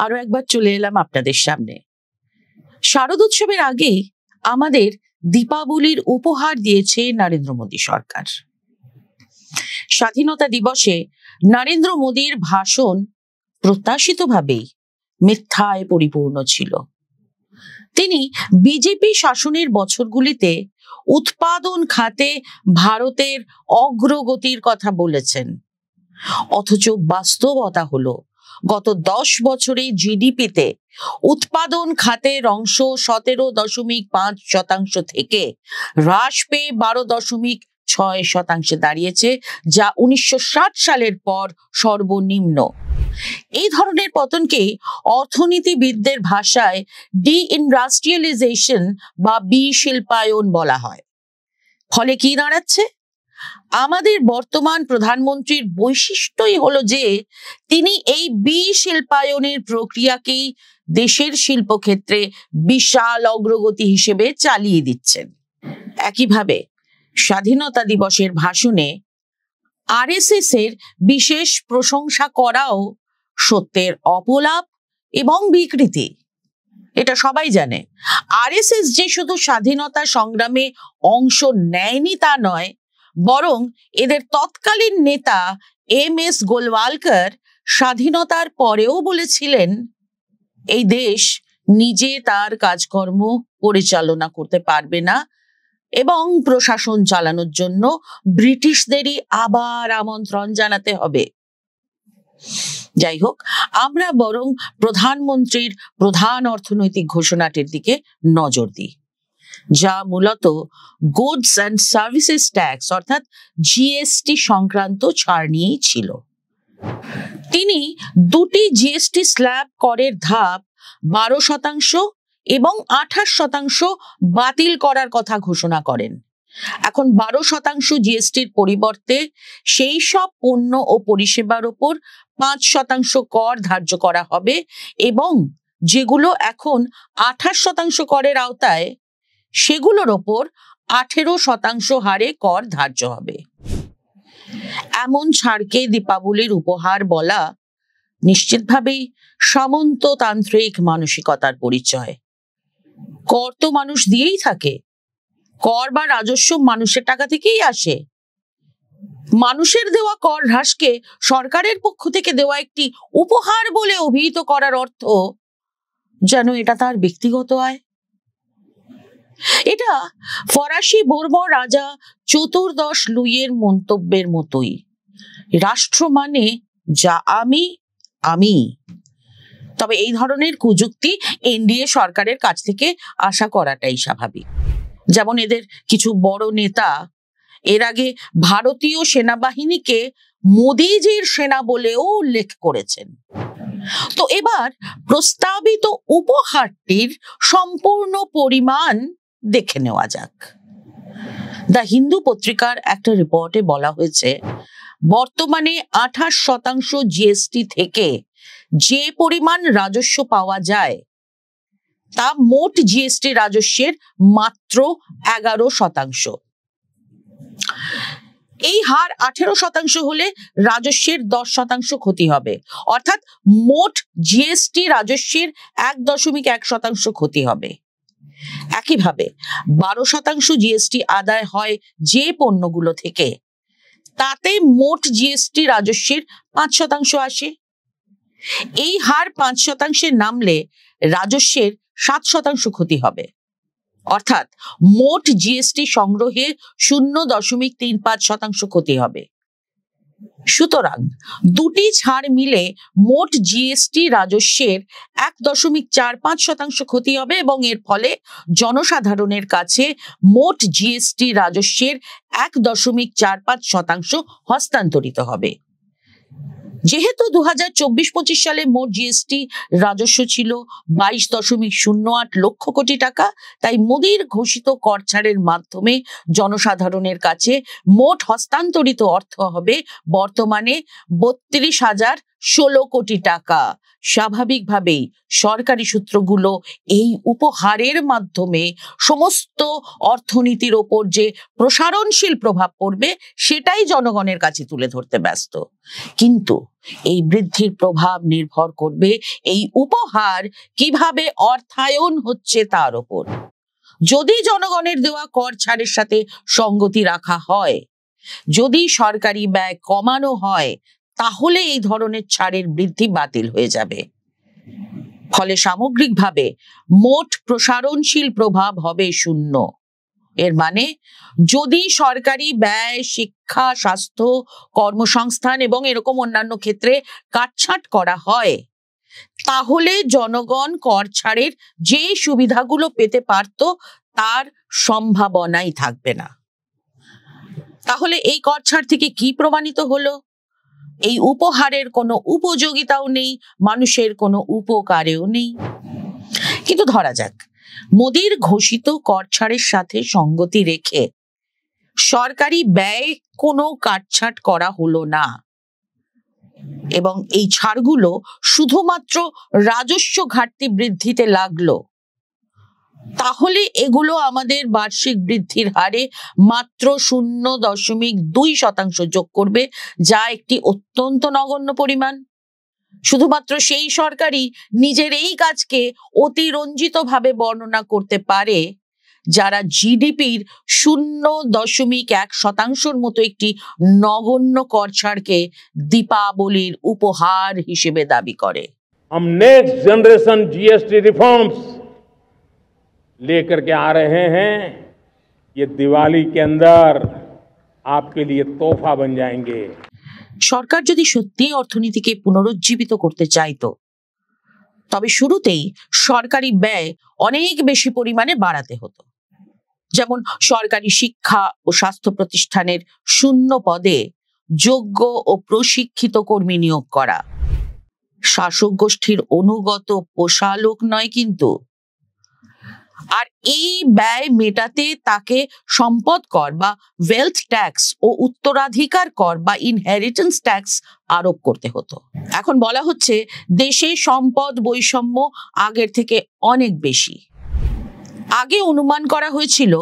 আরো একবার চলে এলাম আপনাদের সামনে। শারদোৎসবের আগে আমাদের দীপাবলির উপহার দিয়েছে নরেন্দ্র মোদী সরকার। স্বাধীনতা দিবসে নরেন্দ্র মোদীর ভাষণ প্রত্যাশিতভাবেই মিথ্যায় পরিপূর্ণ ছিল। তিনি বিজেপি শাসনের বছরগুলিতে উৎপাদন খাতে ভারতের অগ্রগতির কথা বলেছেন, অথচ বাস্তবতা হলো গত 10 বছরে জিডিপিতে উৎপাদন খাতের অংশ 17.5% থেকে হ্রাস পেয়ে 12.6% দাঁড়িয়েছে, যা 1960 সালের পর সর্বনিম্ন। এই ধরনের পতনকে অর্থনীতিবিদদের ভাষায় ডিইন্ডাস্ট্রিয়ালাইজেশন বা বিশিল্পায়ন বলা হয়। ফলে কি দাঁড়াচ্ছে? আমাদের বর্তমান প্রধানমন্ত্রীর বৈশিষ্ট্যই হলো যে তিনি এই বিশিল্পায়নের প্রক্রিয়াকেই দেশের শিল্পক্ষেত্রে বিশাল অগ্রগতি হিসেবে চালিয়ে দিচ্ছেন। একইভাবে স্বাধীনতা দিবসের ভাষণে আরএসএস এর বিশেষ প্রশংসা করাও সত্যের অপলাপ এবং বিকৃতি। এটা সবাই জানে। আরএসএস যে শুধু স্বাধীনতা সংগ্রামে অংশ নেয়নি তা নয়, বরং এদের তৎকালীন নেতা এম.এস. গোলওয়ালকর স্বাধীনতার পরেও বলেছিলেন এই দেশ নিজে তার কাজকর্ম পরিচালনা করতে পারবে না এবং প্রশাসন চালানোর জন্য ব্রিটিশদেরই আবার আমন্ত্রণ জানাতে হবে। যাই হোক, আমরা বরং প্রধানমন্ত্রীর প্রধান অর্থনৈতিক ঘোষণাটির দিকে নজর দিই, যা মূলত গুডস অ্যান্ড সার্ভিসেস ট্যাক্স অর্থাৎ জিএসটি সংক্রান্ত ছাড় নিয়েই ছিল। তিনি দুটি জিএসটি স্ল্যাব করের ধাপ 12% এবং 28% বাতিল করার কথা ঘোষণা করেন। এখন 12% জিএসটির পরিবর্তে সেই সব পণ্য ও পরিষেবার উপর 5% কর ধার্য করা হবে এবং যেগুলো এখন 28% করের আওতায় সেগুলোর ওপর 18% হারে কর ধার্য হবে। এমন ছাড়কে দীপাবলির উপহার বলা নিশ্চিতভাবেই সামন্ততান্ত্রিক মানসিকতার পরিচয়। কর তো মানুষ দিয়েই থাকে। কর বা রাজস্ব মানুষের টাকা থেকেই আসে। মানুষের দেওয়া কর হ্রাসকে সরকারের পক্ষ থেকে দেওয়া একটি উপহার বলে অভিহিত করার অর্থ যেন এটা তার ব্যক্তিগত আয়। এটা ফরাসি বর্বর রাজা চতুর্দশ লুইয়ের মন্তব্যের মতোই, রাষ্ট্র মানে যা আমি আমি। তবে এই ধরনের কুযুক্তি এনডিএ সরকারের কাছ থেকে আশা করাটাই স্বাভাবিক। যেমন এদের কিছু বড় নেতা এর আগে ভারতীয় সেনাবাহিনীকে মোদিজির সেনা বলেও উল্লেখ করেছেন। তো এবার প্রস্তাবিত উপহারটির সম্পূর্ণ পরিমাণ দেখে নেওয়া যাক। দ্য হিন্দু পত্রিকার একটা রিপোর্টে বলা হয়েছে, বর্তমানে 28% জিএসটি থেকে যে পরিমাণ রাজস্ব পাওয়া যায় তা মোট জিএসটি রাজস্বের মাত্র 11%। এই হার 18% হলে রাজস্বের 10% ক্ষতি হবে, অর্থাৎ মোট জিএসটি রাজস্বের 1.1% ক্ষতি হবে। একইভাবে 12% জিএসটি আদায় হয় যে পণ্যগুলো থেকে, তাতে মোট জিএসটি রাজস্বের 5% আসে। এই হার 5% নামলে রাজস্বের 7% ক্ষতি হবে, অর্থাৎ মোট জিএসটি সংগ্রহে 0.35% ক্ষতি হবে। সুতরাং দুটি ছাড় মিলে মোট জিএসটি রাজস্বের 1.45% ক্ষতি হবে এবং এর ফলে জনসাধারণের কাছে মোট জিএসটি রাজস্বের 1.45% হস্তান্তরিত হবে। যেহেতু 2024-25 সালে মোট জিএসটি রাজস্ব ছিল 22.08 লক্ষ কোটি টাকা, তাই মোদির ঘোষিত কর ছাড়ের মাধ্যমে জনসাধারণের কাছে মোট হস্তান্তরিত অর্থ হবে বর্তমানে 16 কোটি টাকা। স্বাভাবিকভাবেই সরকারি সূত্রগুলো এই উপহারের মাধ্যমে সমস্ত অর্থনীতির ওপর যে প্রসারণশীল প্রভাব পড়বে সেটাই জনগণের কাছে তুলে ধরতে ব্যস্ত। কিন্তু এই বৃদ্ধির প্রভাব নির্ভর করবে এই উপহার কিভাবে অর্থায়ন হচ্ছে তার ওপর। যদি জনগণের দেওয়া কর ছাড়ের সাথে সঙ্গতি রাখা হয়, যদি সরকারি ব্যয় কমানো হয়, তাহলে এই ধরনের ছাড়ের বৃদ্ধি বাতিল হয়ে যাবে। ফলে সামগ্রিকভাবে মোট প্রসারণশীল প্রভাব হবে শূন্য। এর মানে যদি সরকারি ব্যয় শিক্ষা, স্বাস্থ্য, কর্মসংস্থান এবং এরকম অন্যান্য ক্ষেত্রে কাটছাঁট করা হয়, তাহলে জনগণ কর ছাড়ের যে সুবিধাগুলো পেতে পারত তার সম্ভাবনাই থাকবে না। তাহলে এই কর ছাড় থেকে কি প্রমাণিত হলো? এই উপহারের কোনো উপযোগিতাও নেই, মানুষের কোনো উপকারেও নেই। কিন্তু ধরা যাক মোদির ঘোষিত কর ছাড়ের সাথে সঙ্গতি রেখে সরকারি ব্যয় কোনো কাটছাঁট করা হলো না এবং এই ছাড়গুলো শুধুমাত্র রাজস্ব ঘাটতি বৃদ্ধিতে লাগলো, তাহলে এগুলো আমাদের বার্ষিক বৃদ্ধির হারে মাত্র 0.2% যোগ করবে, যা একটি অত্যন্ত নগণ্য পরিমাণ। শুধুমাত্র সেই সরকারই নিজের এই কাজকে অতিরঞ্জিতভাবে বর্ণনা করতে পারে যারা জিডিপির 0.1% মতো একটি নগণ্য কর ছাড়কে দীপাবলির উপহার হিসেবে দাবি করে। हम नेक्स्ट जनरेशन जीएसटी रिफॉर्म्स लेकर के आ रहे हैं। ये दिवाली के अंदर आपके लिए तोहफा बन जाएंगे। সরকার যদি সত্যি অর্থনীতিকে পুনরুজ্জীবিত করতে চাইতো, তবে শুরুতেই সরকারি ব্যয় অনেক বেশি পরিমাণে বাড়াতে হতো। যেমন সরকারি শিক্ষা ও স্বাস্থ্য প্রতিষ্ঠানের 0 পদে যোগ্য ও প্রশিক্ষিত কর্মী নিয়োগ করা। শাসক গোষ্ঠীর অনুগত পোষা লোক নয় কিন্তু। আর এই ব্যয় মেটাতে তাকে সম্পদ কর বা ওয়েলথ ট্যাক্স ও উত্তরাধিকার কর বা ইনহেরিটেন্স ট্যাক্স আরোপ করতে হতো। এখন বলা হচ্ছে দেশে সম্পদ বৈষম্য আগের থেকে অনেক বেশি। আগে অনুমান করা হয়েছিল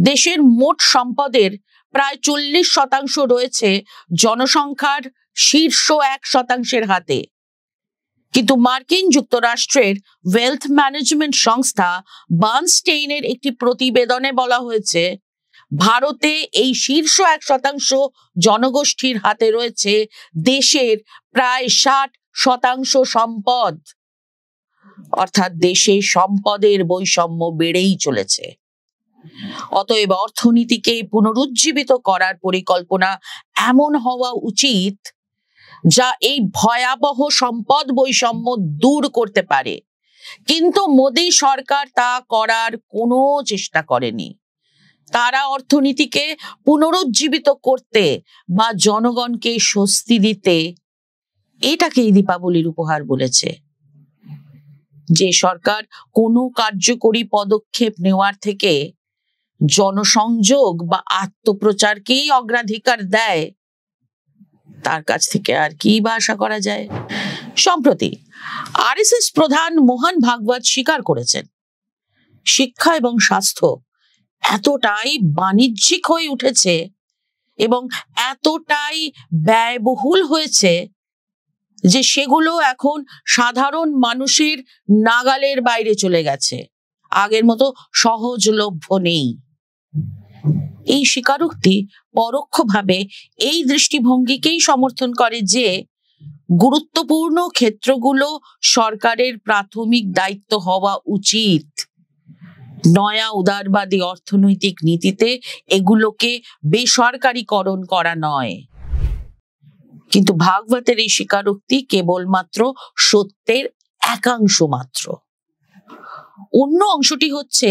দেশের মোট সম্পদের প্রায় 40% রয়েছে জনসংখ্যার শীর্ষ 1% হাতে। কিন্তু মার্কিন যুক্তরাষ্ট্রের ওয়েলথ ম্যানেজমেন্ট সংস্থা বার্নস্টেইনের একটি প্রতিবেদনে বলা হয়েছে ভারতে এই শীর্ষ 1% জনগোষ্ঠীর হাতে রয়েছে দেশের প্রায় 60% সম্পদ। অর্থাৎ দেশে সম্পদের বৈষম্য বেড়েই চলেছে। অতএব অর্থনীতিকে পুনরুজ্জীবিত করার পরিকল্পনা এমন হওয়া উচিত যা এই ভয়াবহ সম্পদ বৈষম্য দূর করতে পারে। কিন্তু মোদি সরকার তা করার কোনো চেষ্টা করেনি। তারা অর্থনীতিকে পুনরুজ্জীবিত করতে বা জনগণকে স্বস্তি দিতে এটাকেই দীপাবলির উপহার বলেছে। যে সরকার কোনো কার্যকরী পদক্ষেপ নেওয়ার থেকে জনসংযোগ বা আত্মপ্রচারকেই অগ্রাধিকার দেয়, তার কাছ থেকে আর কি বা আশা করা যায়? সম্প্রতি আরএসএস প্রধান মোহন ভাগবত স্বীকার করেছেন শিক্ষা এবং স্বাস্থ্য এতটাই বাণিজ্যিক হয়ে উঠেছে এবং এতটাই ব্যয়বহুল হয়েছে যে সেগুলো এখন সাধারণ মানুষের নাগালের বাইরে চলে গেছে, আগের মতো সহজলভ্য নেই। এই স্বীকারোক্তি পরোক্ষভাবে এই দৃষ্টিভঙ্গিকেই সমর্থন করে যে গুরুত্বপূর্ণ ক্ষেত্রগুলো সরকারের প্রাথমিক দায়িত্ব হওয়া উচিত। নয়া উদারবাদী অর্থনৈতিক নীতিতে এগুলোকে বেসরকারীকরণ করা নয়। কিন্তু ভাগবতের এই স্বীকারোক্তি কেবলমাত্র সত্যের একাংশ মাত্র। অন্য অংশটি হচ্ছে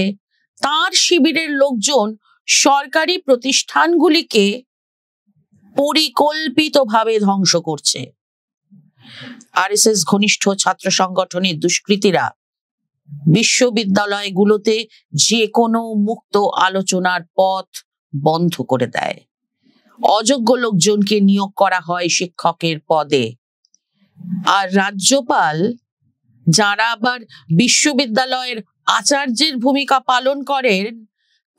তার শিবিরের লোকজন সরকারি প্রতিষ্ঠানগুলিকে পরিকল্পিতভাবে ধ্বংস করছে। আরএসএস ঘনিষ্ঠ ছাত্র সংগঠনের দুষ্কৃতীরা বিশ্ববিদ্যালয়গুলোতে যে কোনো মুক্ত আলোচনার পথ বন্ধ করে দেয়। অযোগ্য লোকজনকে নিয়োগ করা হয় শিক্ষকের পদে। আর রাজ্যপাল যারা আবার বিশ্ববিদ্যালয়ের আচার্যের ভূমিকা পালন করেন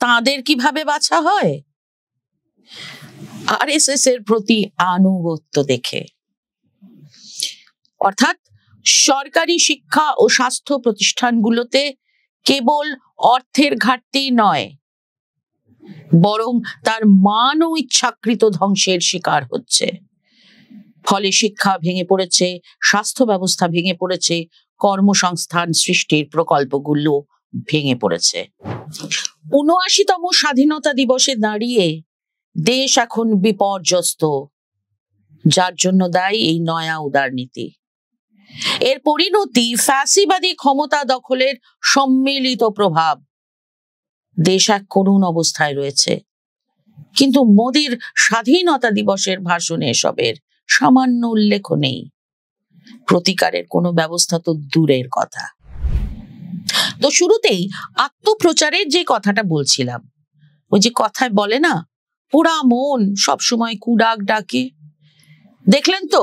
তাদের কিভাবে বাছা হয়? আরএসএস এর প্রতি আনুগত্য দেখে। অর্থাৎ সরকারি শিক্ষা ও স্বাস্থ্য প্রতিষ্ঠানগুলোতে কেবল অর্থের ঘাটতি নয়, বরং তার মানও ইচ্ছাকৃত ধ্বংসের শিকার হচ্ছে। ফলে শিক্ষা ভেঙে পড়েছে, স্বাস্থ্য ব্যবস্থা ভেঙে পড়েছে, কর্মসংস্থান সৃষ্টির প্রকল্পগুলো ভেঙে পড়েছে। ৭৯তম স্বাধীনতা দিবসে দাঁড়িয়ে দেশ এখন বিপর্যস্ত, যার জন্য দায়ী এই নয়া উদারনীতি। এর পরিণতি ফ্যাসিবাদী ক্ষমতা দখলের সম্মিলিত প্রভাব। দেশ এক করুণ অবস্থায় রয়েছে, কিন্তু মোদির স্বাধীনতা দিবসের ভাষণে এসবের সামান্য উল্লেখ নেই। প্রতিকারের কোনো ব্যবস্থা তো দূরের কথা। তো শুরুতেই আত্মপ্রচারের যে কথাটা বলছিলাম, ওই যে কথায় বলে না, পোড়া মন সবসময় কুডাক ডাকে। দেখলেন তো,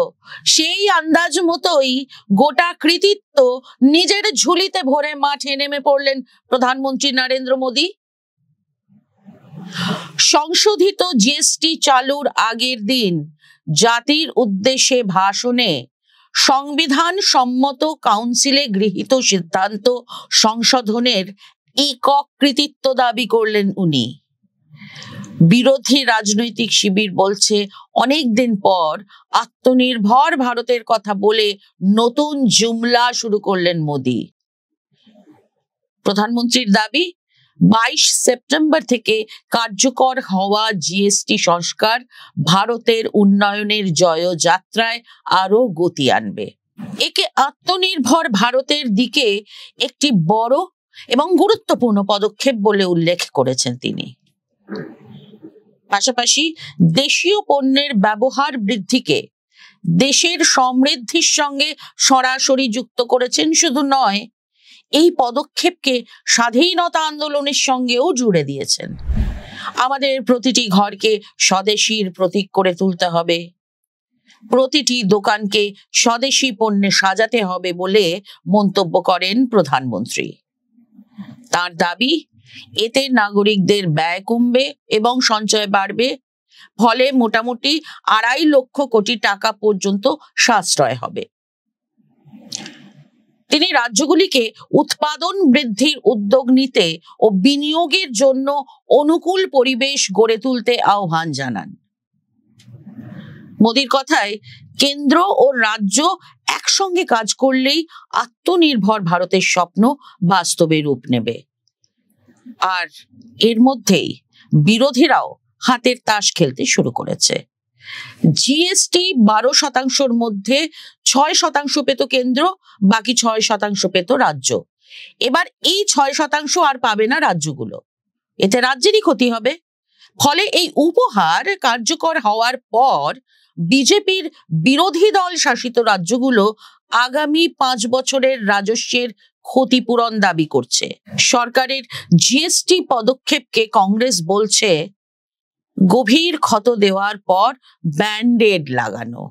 সেই আন্দাজ মতোই গোটা কৃতিত্ব নিজের ঝুলিতে ভরে মাঠে নেমে পড়লেন প্রধানমন্ত্রী নরেন্দ্র মোদী। সংশোধিত জিএসটি চালুর আগের দিন জাতির উদ্দেশ্যে ভাষণে সংবিধান সম্মত কাউন্সিলে গৃহীত সিদ্ধান্ত সংশোধনের একক কৃতিত্ব দাবি করলেন উনি। বিরোধী রাজনৈতিক শিবির বলছে, অনেকদিন পর আত্মনির্ভর ভারতের কথা বলে নতুন জুমলা শুরু করলেন মোদী। প্রধানমন্ত্রীর দাবি, ২২ সেপ্টেম্বর থেকে কার্যকর হওয়া জিএসটি সংস্কার ভারতের উন্নয়নের জয়যাত্রায় আরো গতি আনবে। একে আত্মনির্ভর ভারতের দিকে একটি বড় এবং গুরুত্বপূর্ণ পদক্ষেপ বলে উল্লেখ করেছেন তিনি। পাশাপাশি দেশীয় পণ্যের ব্যবহার বৃদ্ধিকে দেশের সমৃদ্ধির সঙ্গে সরাসরি যুক্ত করেছেন। শুধু নয়, এই পদক্ষেপকে স্বাধীনতা আন্দোলনের সঙ্গেও জুড়ে দিয়েছেন। আমাদের প্রতিটি ঘরকে স্বদেশীর প্রতীক করে তুলতে হবে, প্রতিটি দোকানকে স্বদেশী পণ্যে সাজাতে হবে বলে মন্তব্য করেন প্রধানমন্ত্রী। তার দাবি, এতে নাগরিকদের ব্যয় কমবে এবং সঞ্চয় বাড়বে, ফলে মোটামুটি ২.৫ লক্ষ কোটি টাকা পর্যন্ত সাশ্রয় হবে। তিনি রাজ্যগুলিকে উৎপাদন বৃদ্ধির উদ্যোগ নিতে ও বিনিয়োগের জন্য অনুকূল পরিবেশ গড়ে তুলতে আহ্বান জানান। মোদির কথায়, কেন্দ্র ও রাজ্য একসঙ্গে কাজ করলেই আত্মনির্ভর ভারতের স্বপ্ন বাস্তবে রূপ নেবে। আর এর মধ্যেই বিরোধীরাও হাতের তাস খেলতে শুরু করেছে। জিএসটি ১২% মধ্যে ৬% পেত কেন্দ্র, বাকি ৬% পেত রাজ্য। এবার এই ৬% আর পাবে না রাজ্যগুলো, এতে রাজ্যেরই ক্ষতি হবে। ফলে এই উপহার কার্যকর হওয়ার পর বিজেপির বিরোধী দল শাসিত রাজ্যগুলো আগামী ৫ বছরের রাজস্বের ক্ষতিপূরণ দাবি করছে। সরকারের জিএসটি পদক্ষেপকে কংগ্রেস বলছে গভীর ক্ষত দেওয়ার পর ব্যান্ডেড লাগানো।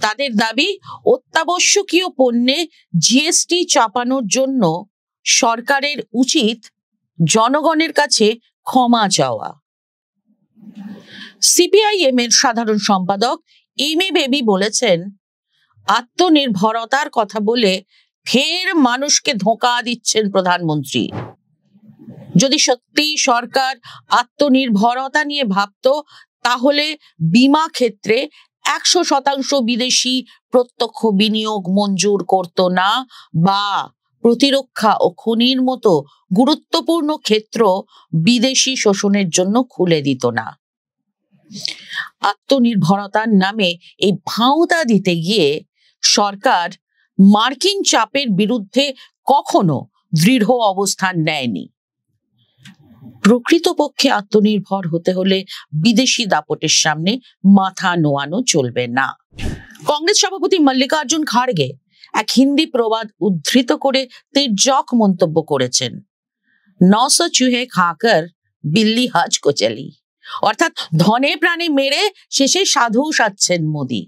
তাদের দাবি, অত্যাবশ্যকীয় পণ্যে জিএসটি চাপানোর জন্য সরকারের উচিত জনগণের কাছে ক্ষমা চাওয়া। সিপিআইএম এর সাধারণ সম্পাদক এম.এ. বেবি বলেছেন, আত্মনির্ভরতার কথা বলে ফের মানুষকে ধোঁকা দিচ্ছেন প্রধানমন্ত্রী। যদি সত্যি সরকার আত্মনির্ভরতা নিয়ে ভাবতো, তাহলে বীমা ক্ষেত্রে ১০০% বিদেশি প্রত্যক্ষ বিনিয়োগ মঞ্জুর করত না, বা প্রতিরক্ষা ও খনির মতো গুরুত্বপূর্ণ ক্ষেত্র বিদেশি শোষণের জন্য খুলে দিত না। আত্মনির্ভরতার নামে এই ভাঁওতা দিতে গিয়ে সরকার মার্কিন চাপের বিরুদ্ধে কখনো দৃঢ় অবস্থান নেয়নি। প্রকৃতপক্ষে আত্মনির্ভর হতে হলে বিদেশি দাপটের সামনে মাথা নোয়ানো চলবে না। কংগ্রেস সভাপতি মল্লিকার্জুন খাড়গে এক হিন্দি প্রবাদ উদ্ধৃত করে তির্যক মন্তব্য করেছেন, ৯০০ চুহে খাকর বিল্লি হজ কো চলি। অর্থাৎ ধনে প্রাণে মেরে শেষে সাধু সাজছেন মোদী।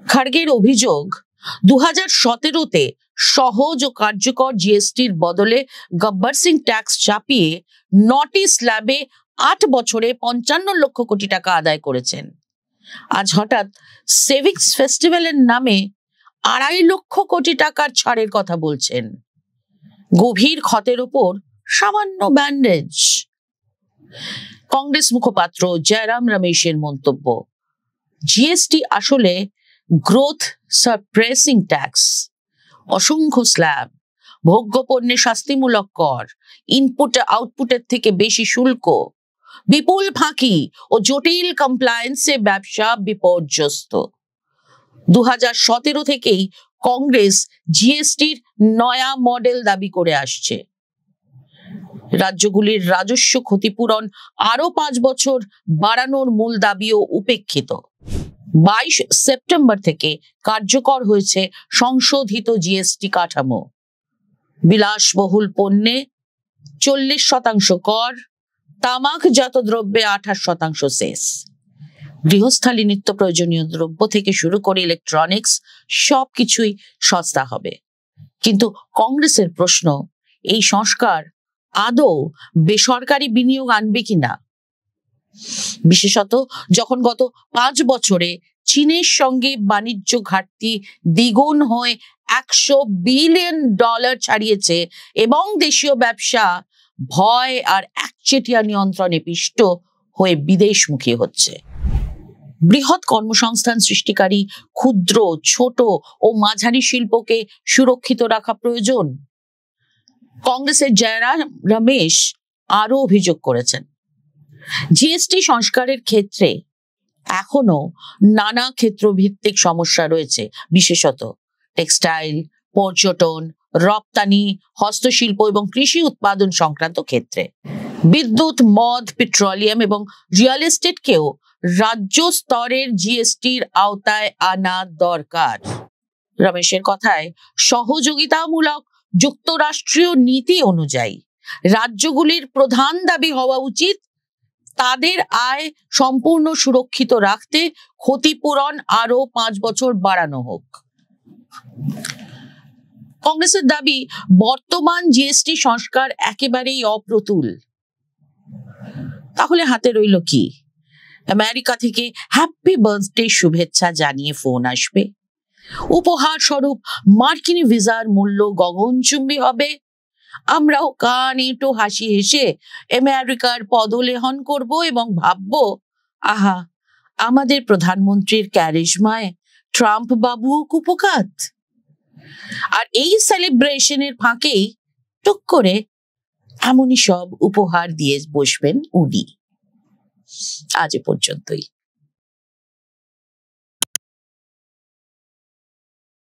খার্গের অভিযোগ 2017-তে সহজ ও কার্যকর জিএসটির বদলে গব্বর সিং ট্যাক্স চাপিয়ে 9টি স্ল্যাবে 8 বছরে 55 লক্ষ কোটি টাকা আদায় করেছেন। আজ হঠাৎ সেভিংস ফেস্টিভ্যালের নামে 2.5 লক্ষ কোটি টাকার ছাড়ের কথা বলছেন। গভীর ক্ষতের ওপর সামান্য ব্যান্ডেজ। কংগ্রেস মুখপাত্র জয়রাম রমেশের মন্তব্য, জিএসটি আসলে গ্রোথ সাপ্রেসিং ট্যাক্স। অসংখ্য স্ল্যাব, ভোগ্যপণ্যে শাস্তিমূলক কর, ইনপুট আউটপুটের থেকে বেশি শুল্ক, বিপুল ফাঁকি ও জটিল কমপ্লায়েন্সে ব্যবসা বিপর্যস্ত। 2017 থেকেই কংগ্রেস জিএসটির নয়া মডেল দাবি করে আসছে। রাজ্যগুলির রাজস্ব ক্ষতিপূরণ আরো 5 বছর বাড়ানোর মূল দাবিও উপেক্ষিত। 22 সেপ্টেম্বর থেকে কার্যকর হয়েছে সংশোধিত জিএসটি কাঠামো। বিলাসবহুল পণ্যে 40% কর, তামাকজাত দ্রব্যে 28% সেস। গৃহস্থালী নিত্য প্রয়োজনীয় দ্রব্য থেকে শুরু করে ইলেকট্রনিক্স সবকিছুই সস্তা হবে। কিন্তু কংগ্রেসের প্রশ্ন, এই সংস্কার আদৌ বেসরকারি বিনিয়োগ আনবে কিনা, বিশেষত যখন গত 5 বছরে চীনের সঙ্গে বাণিজ্য ঘাটতি দ্বিগুণ হয়ে $100 বিলিয়ন ছাড়িয়েছে এবং দেশীয় ব্যবসা ভয় আর একচেটিয়া নিয়ন্ত্রণে পিষ্ট হয়ে বিদেশমুখী হচ্ছে। বৃহৎ কর্মসংস্থান সৃষ্টিকারী ক্ষুদ্র, ছোট ও মাঝারি শিল্পকে সুরক্ষিত রাখা প্রয়োজন। কংগ্রেসের জয়রাম রমেশ আরো অভিযোগ করেছেন, জিএসটি সংস্কারের ক্ষেত্রে এখনো নানা ক্ষেত্রভিত্তিক সমস্যা রয়েছে, বিশেষত টেক্সটাইল, পর্যটন, রপ্তানি, হস্তশিল্প এবং কৃষি উৎপাদন সংক্রান্ত ক্ষেত্রে। বিদ্যুৎ, মদ, পেট্রোলিয়াম এবং রিয়েল এস্টেটকেও রাজ্য স্তরের জিএসটির আওতায় আনা দরকার। রমেশের কথায়, সহযোগিতামূলক যুক্তরাষ্ট্রীয় নীতি অনুযায়ী রাজ্যগুলির প্রধান দাবি হওয়া উচিত তাদের আয় সম্পূর্ণ সুরক্ষিত রাখতে ক্ষতিপূরণ আরো 5 বছর বাড়ানো হোক। কংগ্রেসের দাবি, বর্তমান জিএসটি সংস্কার একেবারেই অপ্রতুল। তাহলে হাতে রইল কি? আমেরিকা থেকে হ্যাপি বার্থডে শুভেচ্ছা জানিয়ে ফোন আসবে, উপহার স্বরূপ মার্কিন ভিসার মূল্য গগনচুম্বী হবে, আমরাও কান এঁটো হাসি হেসে আমেরিকার পদলেহন করব এবং ভাববো, আহা, আমাদের প্রধানমন্ত্রীর ক্যারিশমায় ট্রাম্প বাবুও কুপোকাত। আর এই সেলিব্রেশনের ফাঁকেই টুক করে এমনই সব উপহার দিয়ে বসবেন উনি। আজ পর্যন্তই।